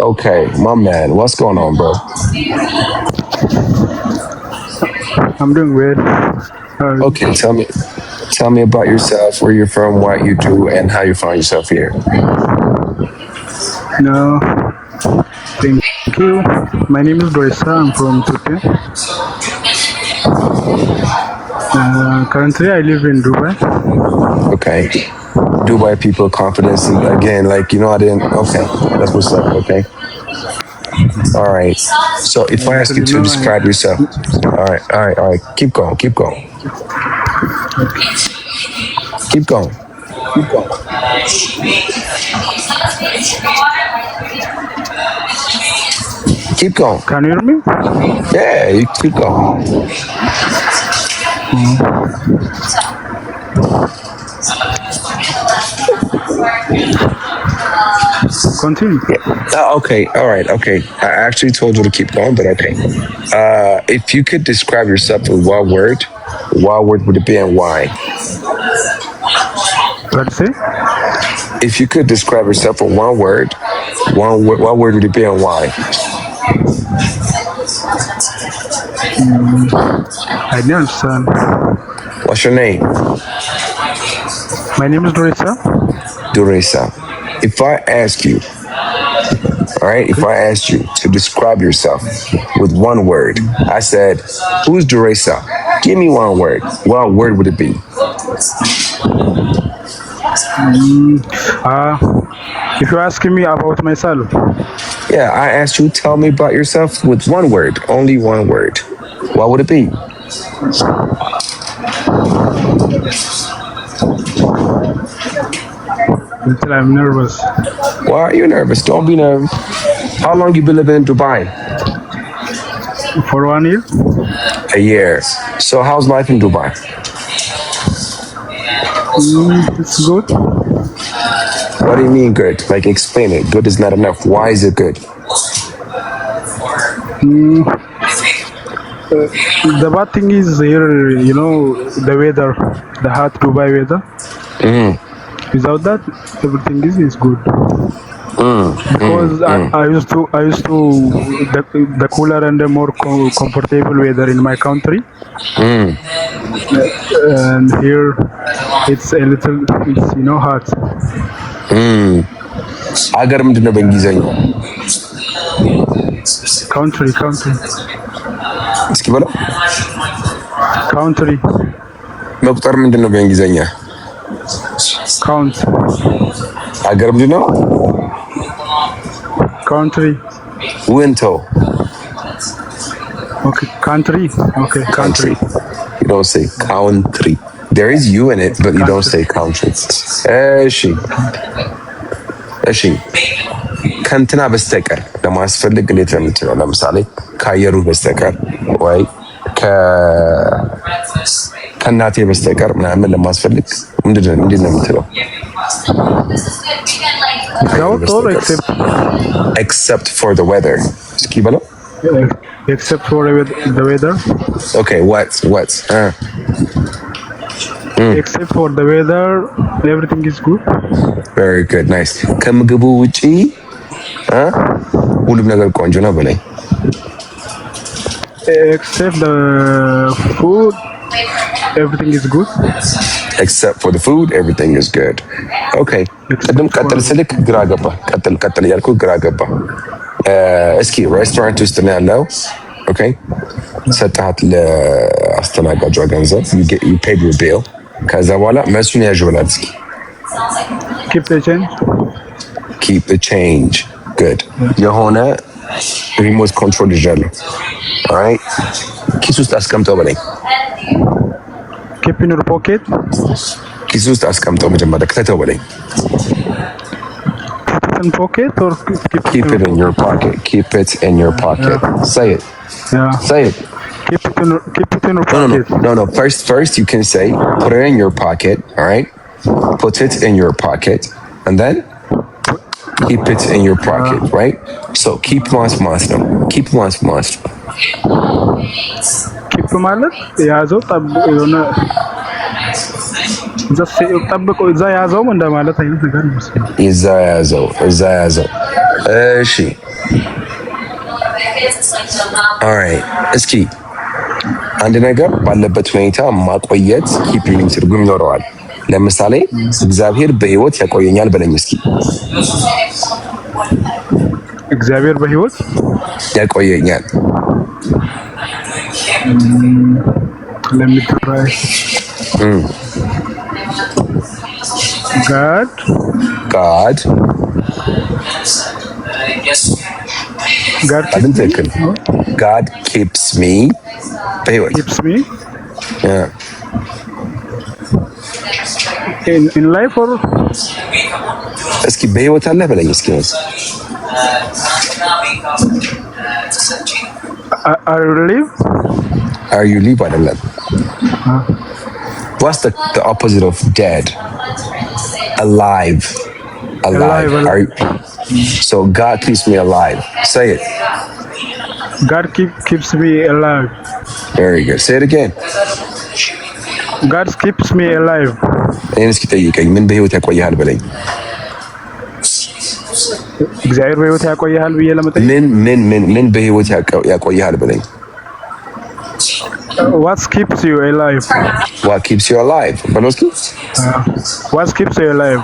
Okay, my man, what's going on, bro? I'm doing well. Okay, tell me about yourself, where you're from, what you do, and how you find yourself here. No, thank you. My name is Doisa. I'm from Turkey. Currently, I live in Dubai. Okay, Dubai people confidence again, like I didn't. Okay, that's what's up. Okay, all right. So if I ask you Actually, to no, describe yourself, all right, keep going, keep going. Keep going. can you hear me? Yeah, you keep going. Continue. Okay, all right, okay. I actually told you to keep going, but okay. If you could describe yourself with what word would it be and why? Let's say If you could describe yourself with what word would it be and why? I didn't understand. What's your name? My name is Doisa. Duresa. If I ask you, all right, if I asked you to describe yourself with one word, I said, who's Duresa? Give me one word. What word would it be? If you're asking me about myself, Yeah, I asked you, tell me about yourself with one word, only one word. What would it be? until I'm nervous. Why are you nervous? Don't be nervous. How long you been living in Dubai? For 1 year, A year. So how's life in Dubai? it's good. What do you mean good? Like explain it. Good is not enough. Why is it good? The bad thing is here, the weather, the hot Dubai weather. Without that, everything is good. Because I used to the cooler and the more comfortable weather in my country, and here it's a little hot. ሀገር ምንድን ነው በእንግሊዝኛ? Country, እስኪ በለው። country, መቁጠር ምንድን ነው በእንግሊዝኛ? count, ሀገር ምንድን ነው? country. ውንተው Okay, country. Okay, country. You don't say country. There is you in it, but you don't say country. እሺ ከእንትና በስተቀር ለማስፈልግ እንዴት ነው የምትለው? ለምሳሌ ከአየሩ በስተቀር ወይ ከእናቴ በስተቀር ምናምን ለማስፈልግ እንዴት ነው የምትለው? Except for the weather. እስኪ በለው። Except for the weather. Okay, what? Except for the weather, everything is good. Very good, nice. ከምግቡ ውጪ ሁሉም ነገር ቆንጆ ነው በለኝ። Except the food, everything is good. Except for the food, everything is good. Okay. ቅድም ቀጥል ስልክ ግራ ገባ። ቀጥል እያልኩ ግራ ገባ። እስኪ ሬስቶራንት ውስጥ ነው ያለው። ኦኬ ሰጣት ለአስተናጋጇ ገንዘብ you paid your bill። ከዛ በኋላ መልሱን ያዥ በላት እስኪ። Keep the change. Keep the change. Good. የሆነ ሪሞት ኮንትሮል ይዣለሁ። alright ኪስ ውስጥ አስቀምጠው በለኝ። Keep in your pocket. ኪስ ውስጥ አስቀምጠው መጀመሪያ ከተተው በለኝ። In pocket or keep it in your pocket. Keep it in your pocket. Yeah. Say it. Yeah. Say it. Keep it in your pocket. No. First you can say put it in your pocket. All right. Put it in your pocket, and then keep it in your pocket. Right. So keep monster. Keep monster. Keep ማለት ያዘው የሆነ ጠብቀው እዛ ያዘው እንደማለት አይነት ነገር ነው። እዛ ያዘው። እሺ alright እስኪ አንድ ነገር ባለበት ሁኔታ ማቆየት ኪፕ የሚል ትርጉም ይኖረዋል። ለምሳሌ እግዚአብሔር በህይወት ያቆየኛል በለኝ እስኪ። እግዚአብሔር በህይወት ያቆየኛል። let me try God God keeps me በህይወት keeps me yeah. in life or እስኪ በህይወት አለ በለኝ እስኪ are you live አይደለም what's the opposite of dead? Alive. Are you, so God keeps me alive. Say it. God keeps me alive. Very good. Say it again. God keeps me alive. እኔን እስኪ ጠይቀኝ ምን በህይወት ያቆያል በለኝ። እግዚአብሔር በህይወት ያቆያል ብዬ ለመጠየቅ ምን በህይወት ያቆያል በለኝ። What keeps you alive? What keeps you alive? በሎስኪ what keeps you alive?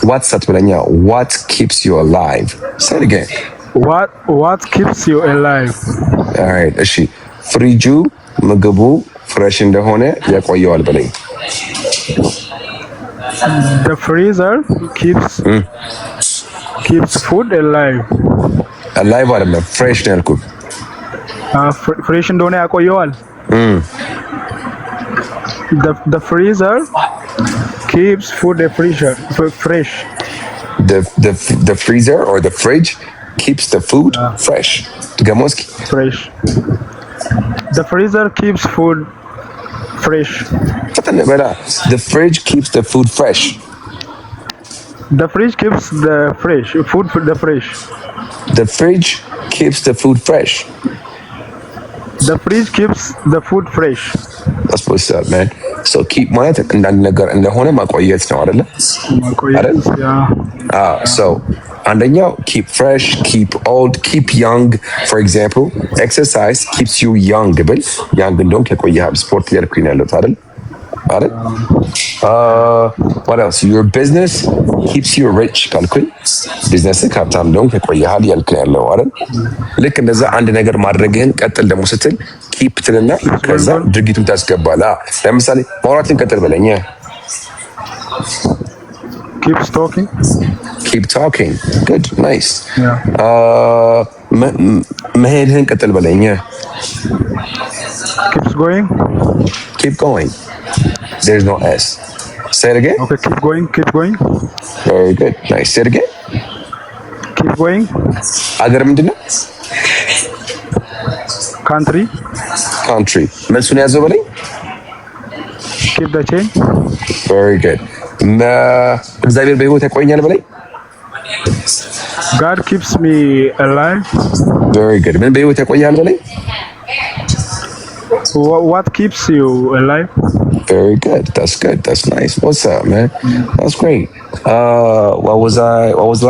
What ሳትበለኛ what keeps you alive? Say it again. What keeps you alive? All right. እሺ ፍሪጁ ምግቡ ፍሬሽ እንደሆነ ያቆየዋል በለኝ። The freezer keeps food alive. Alive አይደለም ፍሬሽ ነው ያልኩት። ፍሬሽ እንደሆነ ያቆየዋል። The freezer keeps food fresh. The freezer or the fridge keeps the food fresh. Fresh. The freezer keeps food fresh. The fridge keeps the food fresh. The fridge keeps the fresh. The fridge keeps the food fresh. The fridge keeps the food fresh. That's what's up, man. So keep ማለት እንዳንድ ነገር እንደሆነ ማቆየት ነው አይደለ? So አንደኛው keep fresh, keep old, keep young. For example, exercise keeps you young ብል young እንደውም ከቆየህ ስፖርት እያልኩኝ ነው ያለሁት አይደል? What else? Your business keeps you rich ካልኩኝ ቢዝነስ ካፒታል እንደውም ከቆየሃል እያልክ ነው ያለው አይደል? ልክ እንደዛ አንድ ነገር ማድረግህን ቀጥል ደግሞ ስትል ኪፕ ትልና ከዛ ድርጊቱን ታስገባለህ። ለምሳሌ ማውራትን ቀጥል በለኝ። keep talking good nice. መሄድህን ቀጥል በለኝ። keep going there's no s. Say it again. Okay, keep going. Very good, nice. Say it again. Keep going. አገር ምንድነው? Country. መልሱን ያዘው በለኝ። Keep the change. Very good. እግዚአብሔር በህይወት ያቆየኛል በለኝ። God keeps me alive. Very good. ምን በህይወት ያቆያል በለኝ። What keeps you alive? Very good. That's good. That's nice. What's up, man? That's great. What was the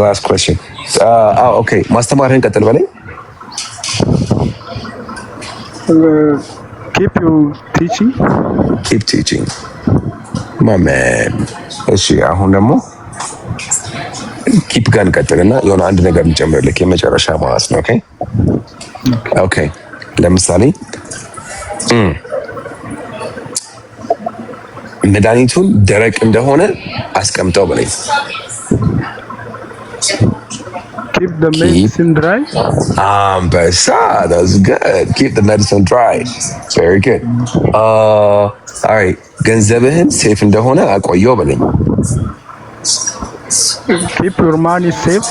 last question? Okay. ማስተማርህን ቀጥል በለኝ። Keep you teaching. Keep teaching. My man. እሺ አሁን ደግሞ ኪፕ ጋር እንቀጥልና የሆነ አንድ ነገር እንጨምርልክ የመጨረሻ ማለት ነው። ኦኬ ለምሳሌ መድኃኒቱን ደረቅ እንደሆነ አስቀምጠው በለኝ። Keep the medicine dry. Ambassa, that's good. Keep the medicine dry. Very good. All right. ገንዘብህን ሴፍ እንደሆነ አቆየው በለኝ። Keep your money safe.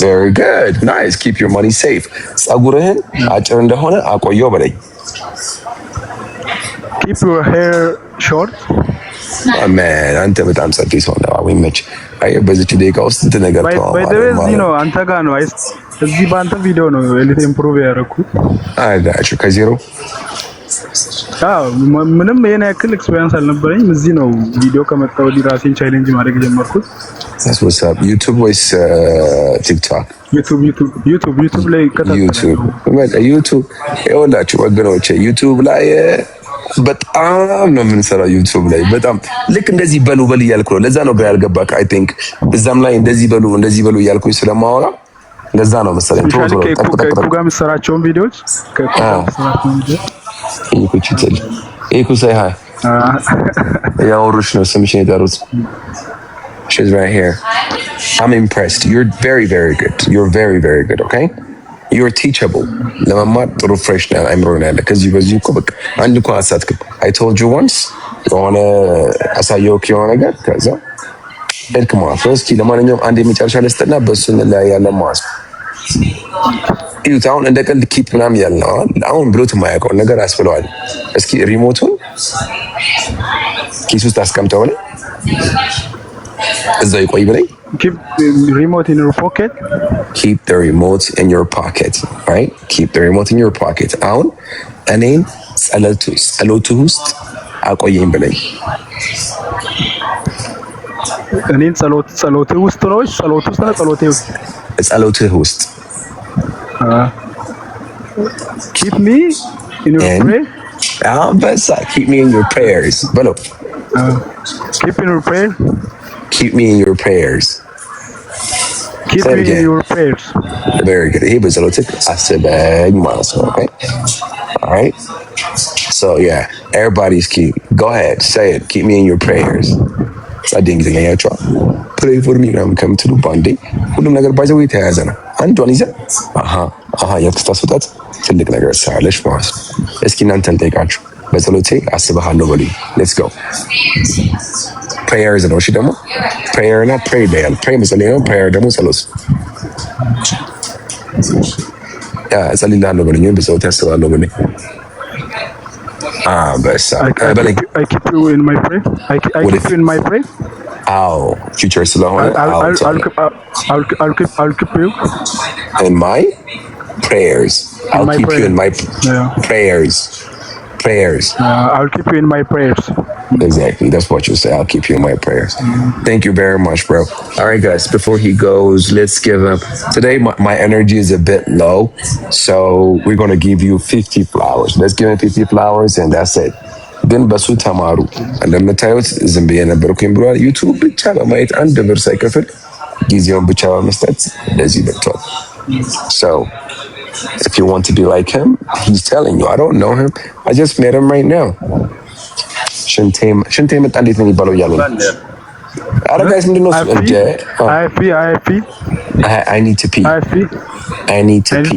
Very good. Nice. Keep your money safe. ጸጉርህን አጭር እንደሆነ አቆየው በለኝ። Keep your hair short. Man, አንተ በጣም ጸዴ ሰው ነው። አወይመች አይ በዚህ ደቂቃ ውስጥ እንትን ነገር ነው አንተ ጋር ነው አይስ እዚህ በአንተ ቪዲዮ ነው ኤሊት ኢምፕሩቭ ያደረኩት። አጋጭ ከዜሮ ምንም ይሄን ያክል ኤክስፒሪየንስ አልነበረኝም። እዚህ ነው ቪዲዮ ከመጣ ወዲህ ራሴን ቻሌንጅ ማድረግ ጀመርኩት። That's what's up. YouTube ወይስ ቲክቶክ? ዩቲዩብ ላይ ዩቲዩብ በቃ ዩቲዩብ ይኸውላችሁ ወገኖቼ፣ ዩቲዩብ ላይ በጣም ነው የምንሰራው። ዩቲዩብ ላይ በጣም ልክ እንደዚህ በሉ እያልኩ ነው። ለዛ ነው ግራ ያልገባክ። አይ ቲንክ እዛም ላይ እንደዚህ በሉ እያልኩኝ ስለማወራ ለዛ ነው መሰለኝ። ከኩ ጋር የምትሰራቸውን ቪዲዮዎች ይኩ ሳይ ሃይ ያወሩሽ ነው ስምሽን የጠሩት። She's right here. I'm impressed. You're very, very good. You're very, very good. Okay. You're teachable. ለመማር ጥሩ ፍሬሽ ነው አይምሮ ነው ያለ። ከዚህ በዚህ እኮ በቃ አንድ እኮ አሳትክም። I told you once የሆነ አሳየው የሆነ ነገር ከዛ ሄድክ ማለት ነው። እስኪ ለማንኛውም አንድ የመጨረሻ ልስጥና በሱ ላይ ያለ ማስ ይሁት። አሁን እንደ ቀልድ ኪፕ ምናምን ያለ ነው። አሁን ብሎት የማያውቀውን ነገር አስብለዋል። እስኪ ሪሞቱን ኪስ ውስጥ አስቀምጠው ነው እዛው ይቆይ ብለኝ። Keep the remote in your pocket. Keep the remote in your pocket. Right? Keep the remote in your pocket. አሁን እኔን ጸሎቱ ውስጥ አቆየኝ ብለኝ። እኔን ጸሎትህ ውስጥ ነው? ጸሎት ውስጥ ነው? ጸሎትህ ውስጥ Keep me in your prayer. Keep me in your prayers. በለው Keep in your prayer. Keep me in your prayers. Keep me in your prayers. Very good. ይሄ በጸሎትህ አስበኝ ማለት ነው። Okay. All right. So yeah, everybody's keep. Go ahead, say it. Keep me in your prayers. ጻድኝ ጊዜ ያያቸዋል። Pray for me ምናምን ከምትሉ ባንዴ ሁሉም ነገር ባይዘው የተያያዘ ነው። አንዷን ይዘህ ያክስታስወጣት ትልቅ ነገር ሳለሽ ማለት ነው። እስኪ እናንተን ጠይቃችሁ በጸሎቴ አስበሃለሁ በሉኝ። ሌትስ ጎ ፕሬየርስ ነው። እሺ ደግሞ ፕሬየር እና ፕሬይ ዳያል ፕሬይ መጸለይ ነው። ፕሬየር ደግሞ ጸሎት። እጸልይልሃለሁ በሉኝ። በጸሎቴ አስበሃለሁ በሉኝ። I keep you in my prayer. I keep you in my prayer. Future ስለሆነ I'll keep you in my prayers. I'll keep you in my prayers. I'll keep you in my prayers. Exactly. That's what you say. I'll keep you in my prayers. Thank you very much, bro. All right, guys. Before he goes, let's give him. Today, my energy is a bit low, so we're gonna give you 50 flowers. Let's give him 50 flowers, and that's it. ግን በሱ ተማሩ። እንደምታዩት ዝም ብዬ ነበርኩኝ ብሏል። ዩቲዩብ ብቻ በማየት አንድ ብር ሳይከፍል ጊዜውን ብቻ በመስጠት እንደዚህ በርቷል። So if you want to be like him, he's telling you. I don't know him. I just met him right now. ሽንቴ መጣ እንዴት ነው የሚባለው እያሉ ነው። ኧረ ጋይስ ምንድን ነው እሱ? I need to pee. I need to pee.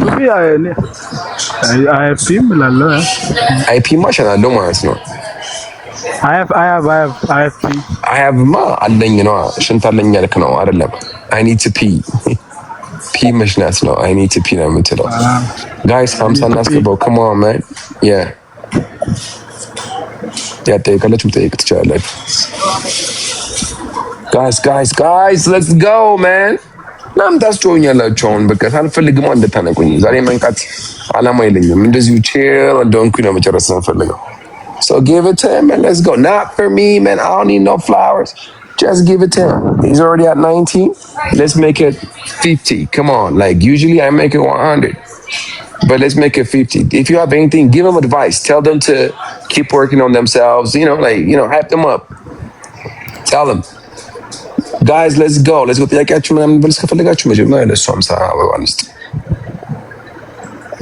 I pee ማሸናለሁ ማለት ነው። I have pee. I have ማ አለኝ ነው። ሽንት አለኝ ያልክ ነው አይደለም? I need to pee. ፒ መሽናት ነው። I need to pee ነው የምትለው። ጋይስ 50 እናስገባው። Come on man. Yeah. ያጠይቃለች መጠየቅ ትችላላችሁ። Guys, let's go man. ናም ታስጮኛላችሁ። አሁን በቃ ሳልፈልግማ እንደታነቁኝ ዛሬ መንቃት አላማ የለኝም። እንደዚሁ ቺል እንደሆንኩኝ ነው መጨረስ ነው ፈልገው። So give it to him and let's go. Not for me, man. I don't need no flowers. Just give it to him. He's already at 19. Let's make it 50. Come on. Like usually I make it 100. But let's make it 50. If you have anything, give them advice. Tell them to keep working on themselves. Hype them up. Tell them. Guys, let's go. Let's go. ጥያቄያችሁ ምናምን በልስ ከፈለጋችሁ መጀመሪያ ለእሱ 50 አበባ አንስት።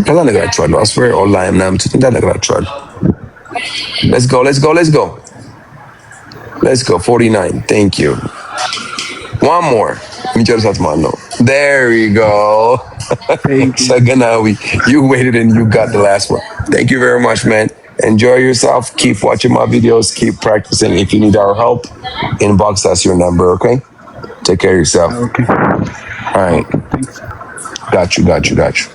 ከዛ እነግራችኋለሁ። አስዌር ኦንላይን ምናምን ትት እንዳልነግራችኋለሁ። Let's go. 49. Thank you. One more. የሚጨርሳት ማን ነው? There you go. Saganawi, you waited and you got the last one. Thank you very much, man. Enjoy yourself. Keep watching my videos. Keep practicing. If you need our help, inbox us your number, okay? Take care of yourself. Okay. All right. Thanks. Got you.